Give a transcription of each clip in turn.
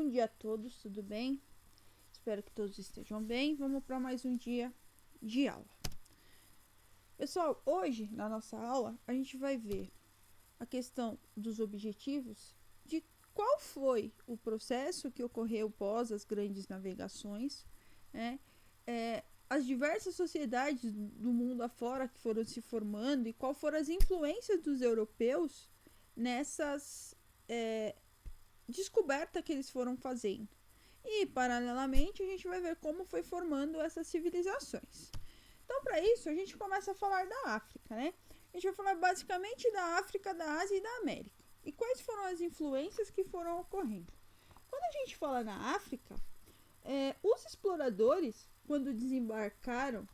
Bom dia a todos, tudo bem? Espero que todos estejam bem. Vamos para mais um dia de aula. Pessoal, hoje na nossa aula a gente vai ver a questão dos objetivos, de qual foi o processo que ocorreu pós as grandes navegações, né? As diversas sociedades do mundo afora que foram se formando e qual foram as influências dos europeus nessas descoberta que eles foram fazendo. E, paralelamente, a gente vai ver como foi formando essas civilizações. Então, para isso, a gente começa a falar da África, né? A gente vai falar basicamente da África, da Ásia e da América. E quais foram as influências que foram ocorrendo. Quando a gente fala na África, os exploradores, quando desembarcaram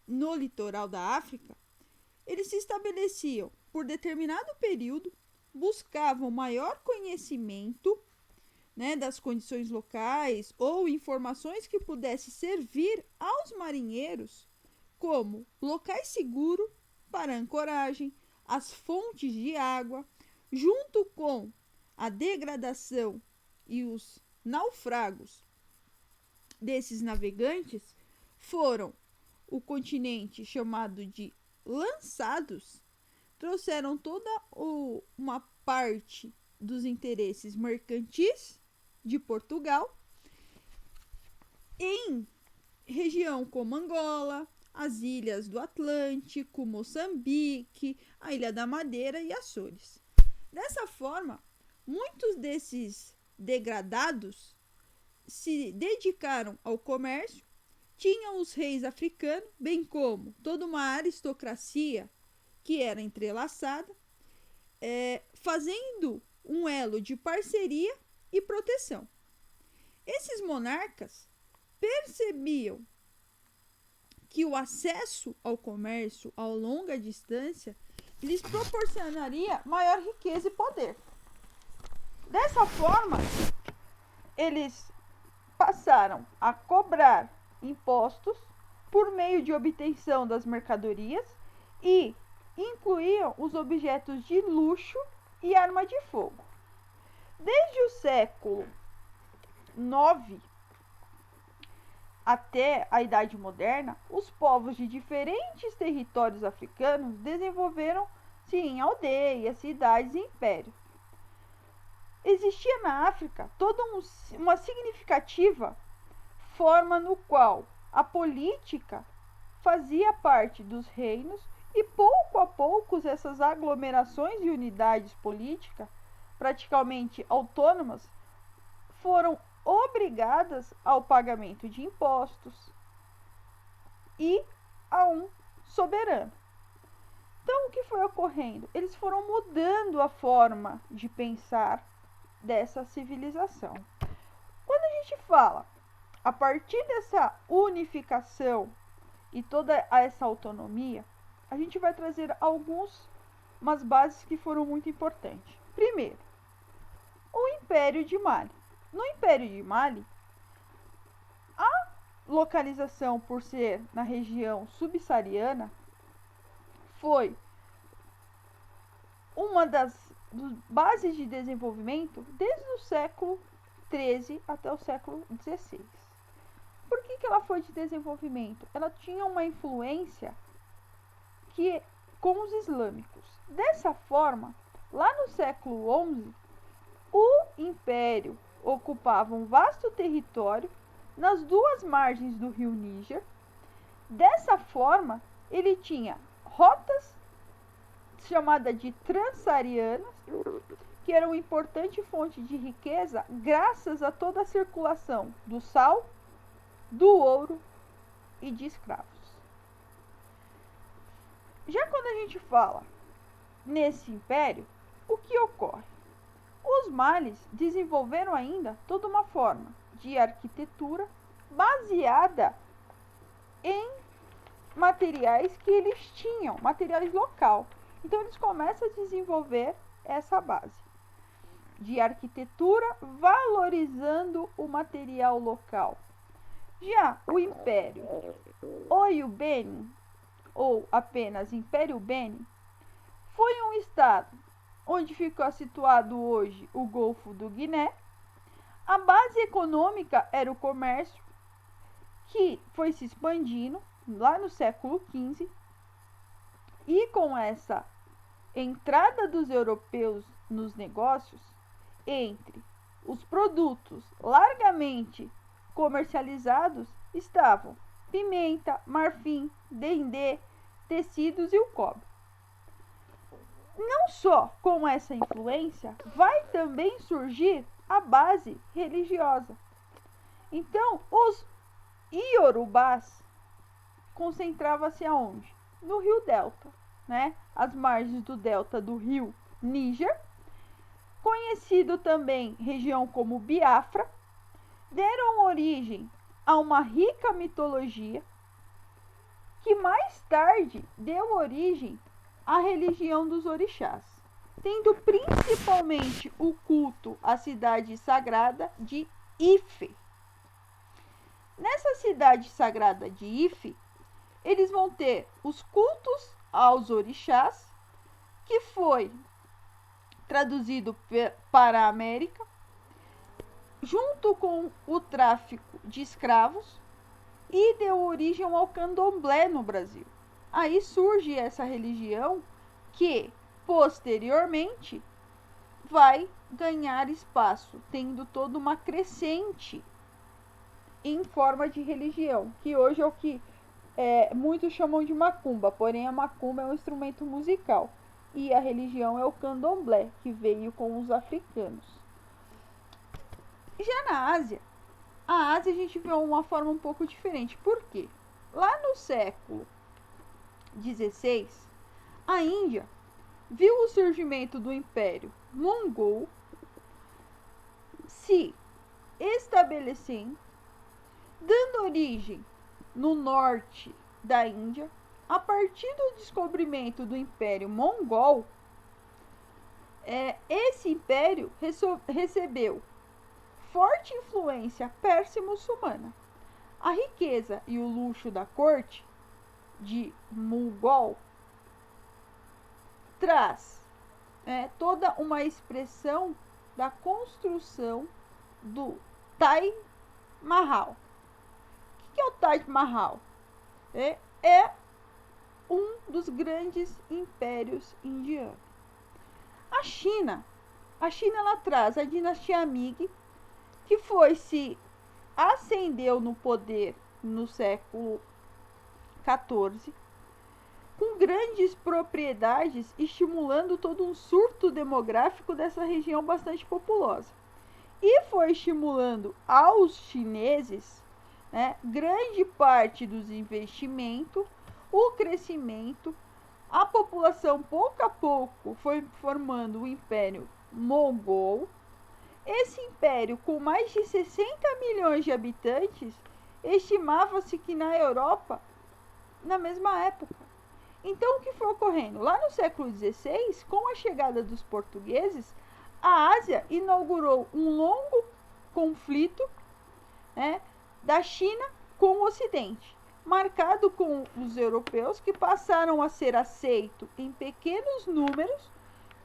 no litoral da África, eles se estabeleciam por determinado período, buscavam maior conhecimento, né, das condições locais ou informações que pudessem servir aos marinheiros como locais seguros para ancoragem, as fontes de água, junto com a degradação e os naufragos desses navegantes, foram o continente chamado de lançados, trouxeram toda uma parte dos interesses mercantis de Portugal em região como Angola, as ilhas do Atlântico, Moçambique, a Ilha da Madeira e Açores. Dessa forma, muitos desses degradados se dedicaram ao comércio, tinham os reis africanos, bem como toda uma aristocracia que era entrelaçada, fazendo um elo de parceria e proteção. Esses monarcas percebiam que o acesso ao comércio a longa distância lhes proporcionaria maior riqueza e poder. Dessa forma, eles passaram a cobrar impostos por meio de obtenção das mercadorias e incluíam os objetos de luxo e arma de fogo. Desde o século IX até a Idade Moderna, os povos de diferentes territórios africanos desenvolveram, sim, aldeias, cidades e impérios. Existia na África toda uma significativa forma no qual a política fazia parte dos reinos e pouco a pouco essas aglomerações e unidades políticas, praticamente autônomas, foram obrigadas ao pagamento de impostos e a um soberano. Então, o que foi ocorrendo? Eles foram mudando a forma de pensar dessa civilização. Quando a gente fala a partir dessa unificação e toda essa autonomia, a gente vai trazer umas bases que foram muito importantes. Primeiro, o Império de Mali. No Império de Mali, a localização por ser na região subsaariana foi uma das bases de desenvolvimento desde o século XIII até o século XVI. Por que ela foi de desenvolvimento? Ela tinha uma influência com os islâmicos. Dessa forma, lá no século XI, o Império ocupava um vasto território nas duas margens do rio Níger. Dessa forma, ele tinha rotas chamadas de transsaarianas, que eram uma importante fonte de riqueza graças a toda a circulação do sal, do ouro e de escravos. Já quando a gente fala nesse império, o que ocorre? Os males desenvolveram ainda toda uma forma de arquitetura baseada em materiais que eles tinham, materiais local. Então eles começam a desenvolver essa base de arquitetura valorizando o material local. Já o Império Oiô-Benin, ou apenas Império Benin, foi um estado onde ficou situado hoje o Golfo do Guiné, A base econômica era o comércio, que foi se expandindo lá no século XV, e com essa entrada dos europeus nos negócios, entre os produtos largamente comercializados estavam pimenta, marfim, dendê, tecidos e o cobre. Não só com essa influência, vai também surgir a base religiosa. Então, os iorubás concentravam-se aonde? No Rio Delta, né? As margens do delta do rio Níger, conhecido também região como Biafra, deram origem a uma rica mitologia que mais tarde deu origem à religião dos orixás, tendo principalmente o culto à cidade sagrada de Ife. Nessa cidade sagrada de Ife, eles vão ter os cultos aos orixás, que foi traduzido para a América, junto com o tráfico de escravos, e deu origem ao candomblé no Brasil. Aí surge essa religião que, posteriormente, vai ganhar espaço, tendo toda uma crescente em forma de religião, que hoje é o que muitos chamam de macumba, porém a macumba é um instrumento musical. E a religião é o candomblé, que veio com os africanos. Já na Ásia, a Ásia a gente vê uma forma um pouco diferente. Por quê? Lá no século XVI, a Índia viu o surgimento do Império Mongol se estabelecendo, dando origem no norte da Índia. A partir do descobrimento do Império Mongol, esse império recebeu forte influência persa e muçulmana. A riqueza e o luxo da corte de Mughal traz toda uma expressão da construção do Taj Mahal. O que é o Taj Mahal? É um dos grandes impérios indianos. A China ela traz a dinastia Ming, que se ascendeu no poder no século XIV, com grandes propriedades, estimulando todo um surto demográfico dessa região bastante populosa. E foi estimulando aos chineses grande parte dos investimentos, o crescimento, a população pouco a pouco foi formando o Império Mongol. Esse império, com mais de 60 milhões de habitantes, estimava-se que na Europa, na mesma época. Então, o que foi ocorrendo? Lá no século XVI, com a chegada dos portugueses, a Ásia inaugurou um longo conflito da China com o Ocidente, marcado com os europeus, que passaram a ser aceitos em pequenos números,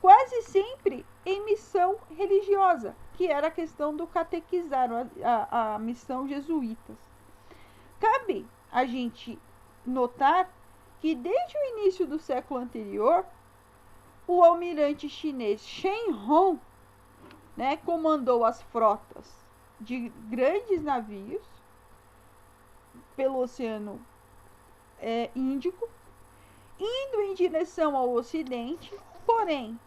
quase sempre em missão religiosa, que era a questão do catequizar, a missão jesuítas. Cabe a gente notar que desde o início do século anterior, o almirante chinês Shen Hong comandou as frotas de grandes navios pelo Oceano Índico, indo em direção ao Ocidente. Porém,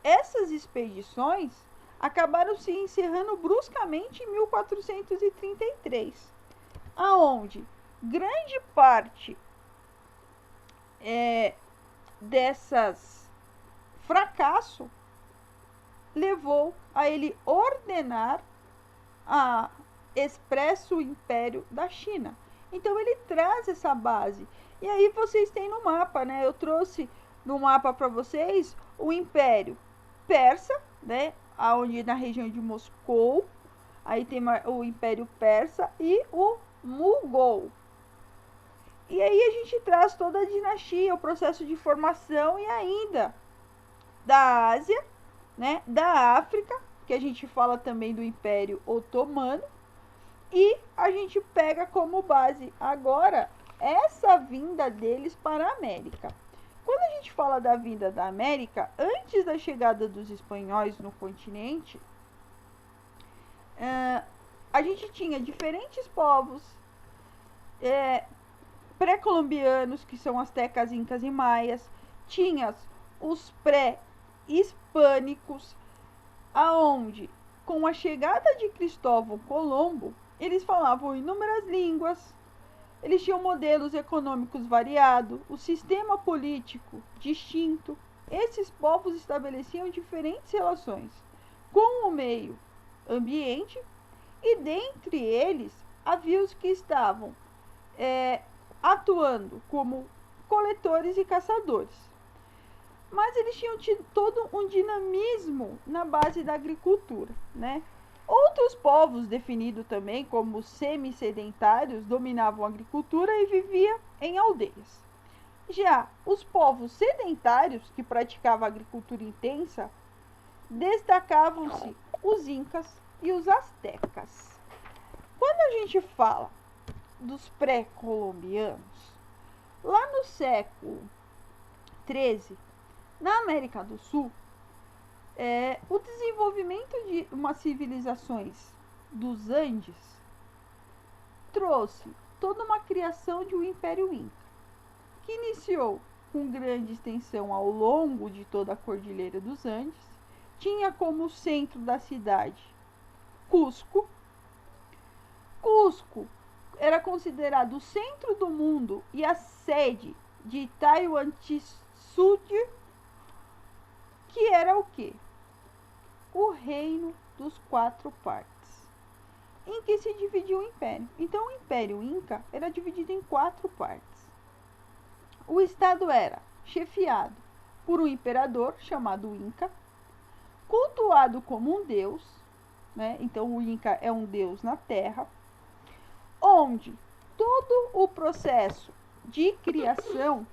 essas expedições acabaram se encerrando bruscamente em 1433, aonde grande parte dessas fracasso levou a ele ordenar a expresso império da China. Então ele traz essa base. E aí vocês têm no mapa, eu trouxe no mapa para vocês o Império Persa, onde na região de Moscou, aí tem o Império Persa e o Mughal. E aí a gente traz toda a dinastia, o processo de formação e ainda da Ásia, da África que a gente fala também do Império Otomano, e a gente pega como base agora essa vinda deles para a América. Quando a gente fala da vinda da América, antes da chegada dos espanhóis no continente, a gente tinha diferentes povos pré-colombianos, que são astecas, incas e maias, tinha os pré-hispânicos, aonde com a chegada de Cristóvão Colombo, eles falavam inúmeras línguas, eles tinham modelos econômicos variados, o sistema político distinto. Esses povos estabeleciam diferentes relações com o meio ambiente, e dentre eles havia os que estavam atuando como coletores e caçadores. Mas eles tinham tido todo um dinamismo na base da agricultura, né? Outros povos, definidos também como semi-sedentários, dominavam a agricultura e viviam em aldeias. Já os povos sedentários, que praticavam agricultura intensa, destacavam-se os incas e os astecas. Quando a gente fala dos pré-colombianos, lá no século XIII, na América do Sul, o desenvolvimento de umas civilizações dos Andes trouxe toda uma criação de um Império Inca, que iniciou com grande extensão ao longo de toda a Cordilheira dos Andes, tinha como centro da cidade Cusco. Cusco era considerado o centro do mundo e a sede de Tahuantinsuyo, que era o quê? O reino dos 4 partes, em que se dividiu o império. Então, o Império Inca era dividido em 4 partes. O estado era chefiado por um imperador chamado Inca, cultuado como um deus, né? Então, o Inca é um deus na terra, onde todo o processo de criação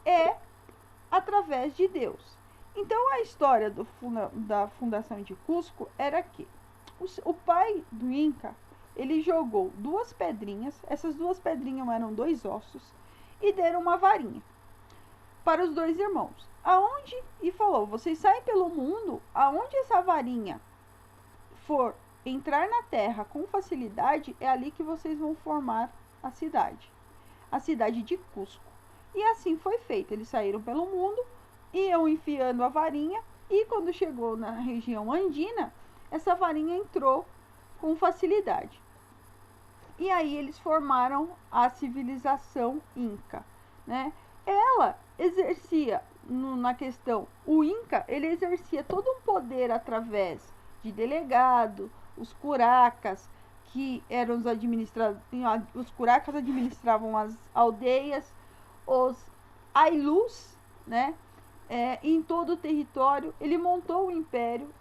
é através de Deus. Então, a história da fundação de Cusco era que o pai do Inca, ele jogou 2 pedrinhas, essas 2 pedrinhas eram 2 ossos, e deram uma varinha para os 2 irmãos. E falou, vocês saem pelo mundo, aonde essa varinha for entrar na terra com facilidade, é ali que vocês vão formar a cidade de Cusco. E assim foi feito, eles saíram pelo mundo, iam enfiando a varinha, e quando chegou na região andina, essa varinha entrou com facilidade. E aí eles formaram a civilização Inca, né? Ela exercia, na questão, o Inca, ele exercia todo um poder através de delegado, os curacas, que eram os curacas administravam as aldeias, os ailus, né? Em todo o território, ele montou o império.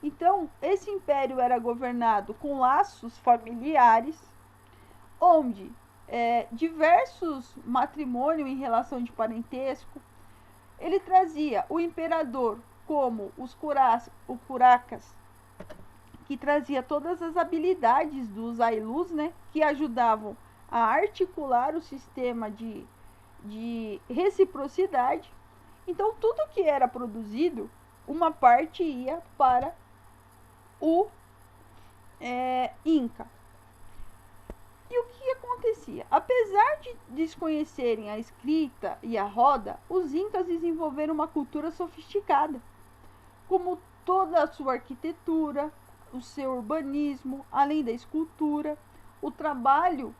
Então, esse império era governado com laços familiares, onde diversos matrimônios em relação de parentesco. Ele trazia o imperador como os curacas, que trazia todas as habilidades dos ailus, né, que ajudavam a articular o sistema de reciprocidade. Então, tudo que era produzido, uma parte ia para o Inca. E o que acontecia? Apesar de desconhecerem a escrita e a roda, os incas desenvolveram uma cultura sofisticada, como toda a sua arquitetura, o seu urbanismo, além da escultura, o trabalho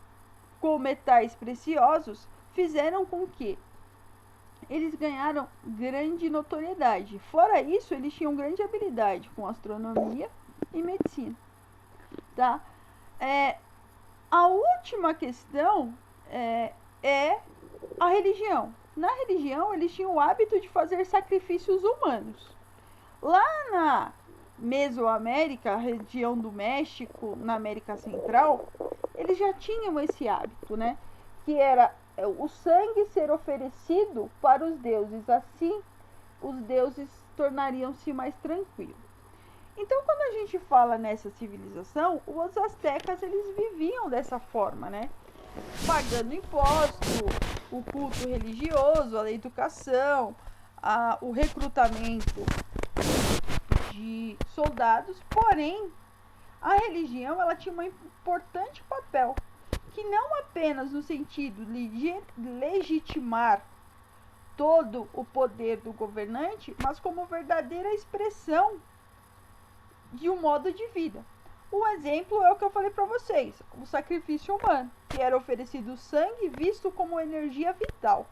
com metais preciosos, fizeram com que eles ganharam grande notoriedade. Fora isso, eles tinham grande habilidade com astronomia e medicina. Tá? A última questão é a religião. Na religião, eles tinham o hábito de fazer sacrifícios humanos. Lá na Mesoamérica, região do México, na América Central, eles já tinham esse hábito, né? Que era o sangue ser oferecido para os deuses. Assim, os deuses tornariam-se mais tranquilos. Então, quando a gente fala nessa civilização, os astecas eles viviam dessa forma, né? Pagando imposto, o culto religioso, a educação, o recrutamento de soldados, porém a religião ela tinha um importante papel, que não apenas no sentido de legitimar todo o poder do governante, mas como verdadeira expressão de um modo de vida. Um exemplo é o que eu falei para vocês, o sacrifício humano, que era oferecido sangue visto como energia vital.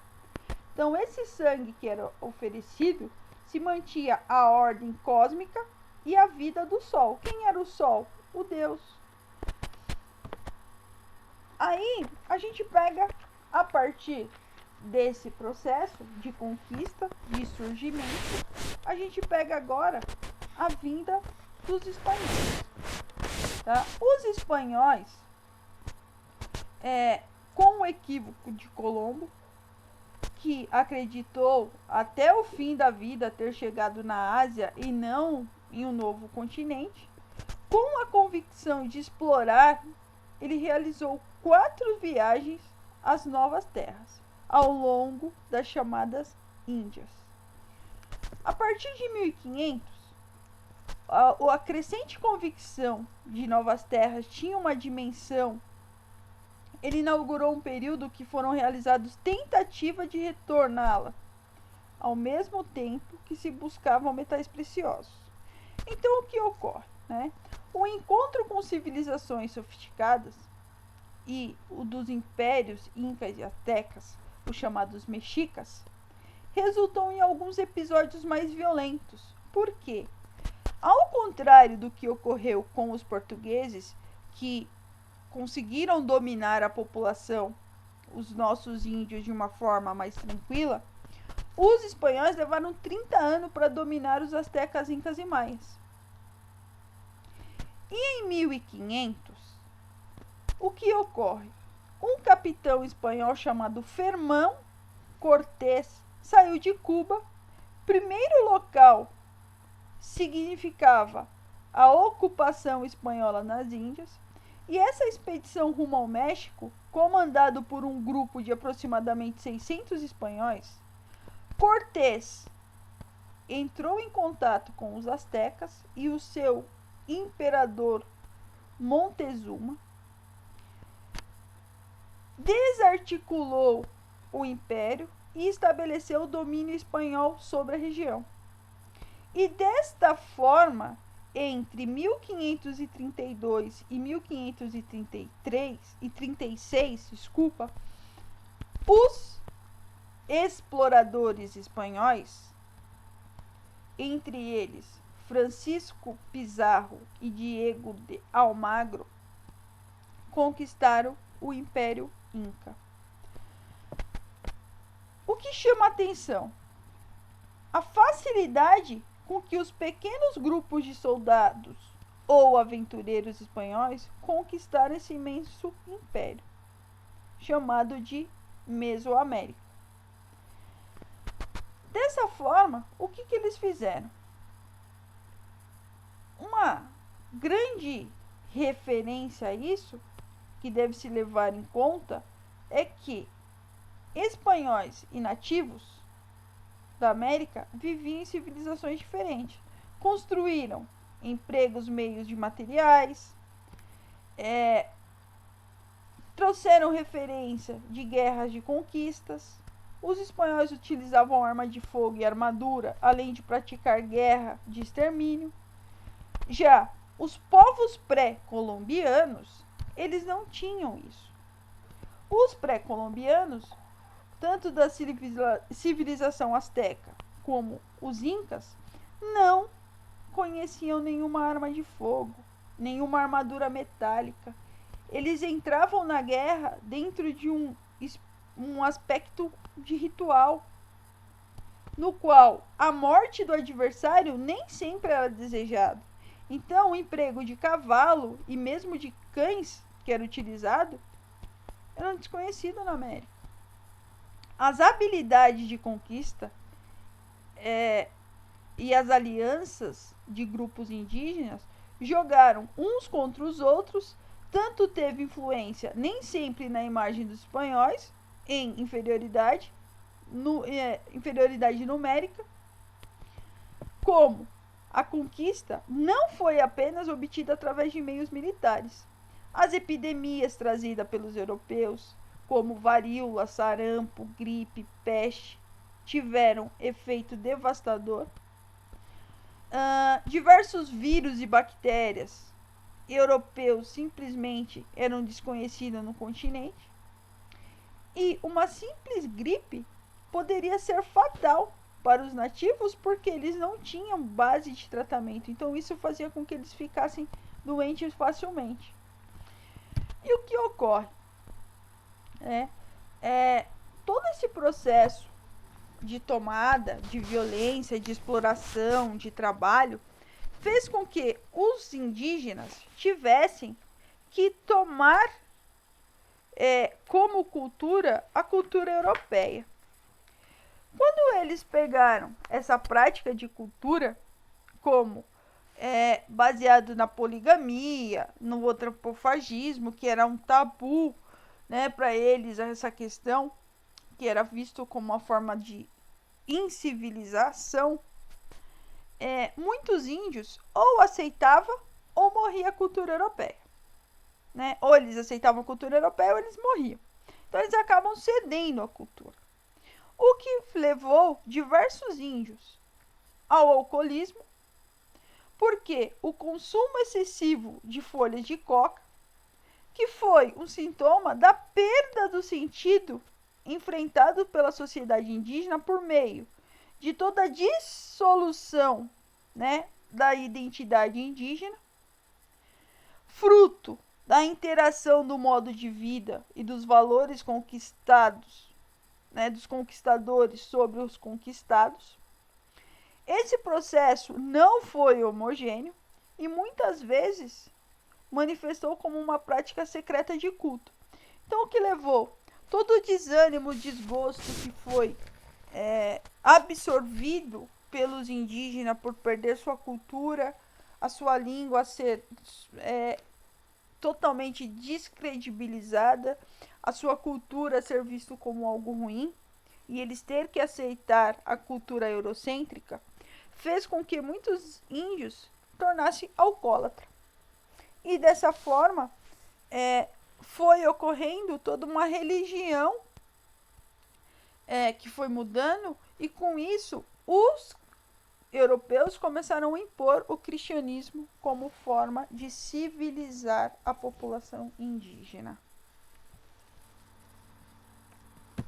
Então, esse sangue que era oferecido se mantinha a ordem cósmica e a vida do Sol. Quem era o Sol? O Deus. Aí, a gente pega, a partir desse processo de conquista, de surgimento, a gente pega agora a vinda dos espanhóis. Tá? Os espanhóis, com o equívoco de Colombo, que acreditou até o fim da vida ter chegado na Ásia e não em um novo continente, com a convicção de explorar, ele realizou 4 viagens às novas terras, ao longo das chamadas Índias. A partir de 1500, a crescente convicção de novas terras tinha uma dimensão. Ele inaugurou um período que foram realizadas tentativas de retorná-la, ao mesmo tempo que se buscavam metais preciosos. Então, o que ocorre? Né? O encontro com civilizações sofisticadas e o dos impérios incas e aztecas, os chamados mexicas, resultou em alguns episódios mais violentos. Por quê? Ao contrário do que ocorreu com os portugueses, que conseguiram dominar a população, os nossos índios, de uma forma mais tranquila, os espanhóis levaram 30 anos para dominar os astecas, incas e maias. E em 1500, o que ocorre? Um capitão espanhol chamado Fernão Cortés saiu de Cuba. Primeiro local significava a ocupação espanhola nas Índias, e essa expedição rumo ao México, comandado por um grupo de aproximadamente 600 espanhóis, Cortés entrou em contato com os astecas e o seu imperador Montezuma, desarticulou o império e estabeleceu o domínio espanhol sobre a região. E desta forma, entre 1532 e 1536, os exploradores espanhóis, entre eles Francisco Pizarro e Diego de Almagro, conquistaram o Império Inca. O que chama a atenção? A facilidade com que os pequenos grupos de soldados ou aventureiros espanhóis conquistaram esse imenso império, chamado de Mesoamérica. Dessa forma, o que eles fizeram? Uma grande referência a isso, que deve se levar em conta, é que espanhóis e nativos da América viviam em civilizações diferentes. Construíram empregos, meios de materiais, trouxeram referência de guerras de conquistas. Os espanhóis utilizavam arma de fogo e armadura, além de praticar guerra de extermínio. Já os povos pré-colombianos, eles não tinham isso. Os pré-colombianos, tanto da civilização asteca como os incas, não conheciam nenhuma arma de fogo, nenhuma armadura metálica. Eles entravam na guerra dentro de um aspecto de ritual, no qual a morte do adversário nem sempre era desejada. Então, o emprego de cavalo e mesmo de cães, que era utilizado, era desconhecido na América. As habilidades de conquista e as alianças de grupos indígenas jogaram uns contra os outros, tanto teve influência nem sempre na imagem dos espanhóis, em inferioridade, inferioridade numérica, como a conquista não foi apenas obtida através de meios militares. As epidemias trazidas pelos europeus, como varíola, sarampo, gripe, peste, tiveram efeito devastador. Diversos vírus e bactérias europeus simplesmente eram desconhecidos no continente. E uma simples gripe poderia ser fatal para os nativos porque eles não tinham base de tratamento. Então isso fazia com que eles ficassem doentes facilmente. E o que ocorre? Todo esse processo de tomada, de violência, de exploração, de trabalho, fez com que os indígenas tivessem que tomar como cultura a cultura europeia. Quando eles pegaram essa prática de cultura como baseado na poligamia, no antropofagismo, que era um tabu, né, para eles, essa questão, que era visto como uma forma de incivilização, muitos índios ou aceitavam ou morria a cultura europeia. Né? Ou eles aceitavam a cultura europeia ou eles morriam. Então eles acabam cedendo à cultura. O que levou diversos índios ao alcoolismo, porque o consumo excessivo de folhas de coca, que foi um sintoma da perda do sentido enfrentado pela sociedade indígena por meio de toda a dissolução, né, da identidade indígena, fruto da interação do modo de vida e dos valores conquistados, né, dos conquistadores sobre os conquistados. Esse processo não foi homogêneo e muitas vezes manifestou como uma prática secreta de culto. Então, o que levou todo o desânimo, o desgosto que foi absorvido pelos indígenas por perder sua cultura, a sua língua, a ser totalmente descredibilizada, a sua cultura a ser visto como algo ruim, e eles ter que aceitar a cultura eurocêntrica, fez com que muitos índios tornassem alcoólatras. E dessa forma, foi ocorrendo toda uma religião que foi mudando, e com isso os europeus começaram a impor o cristianismo como forma de civilizar a população indígena.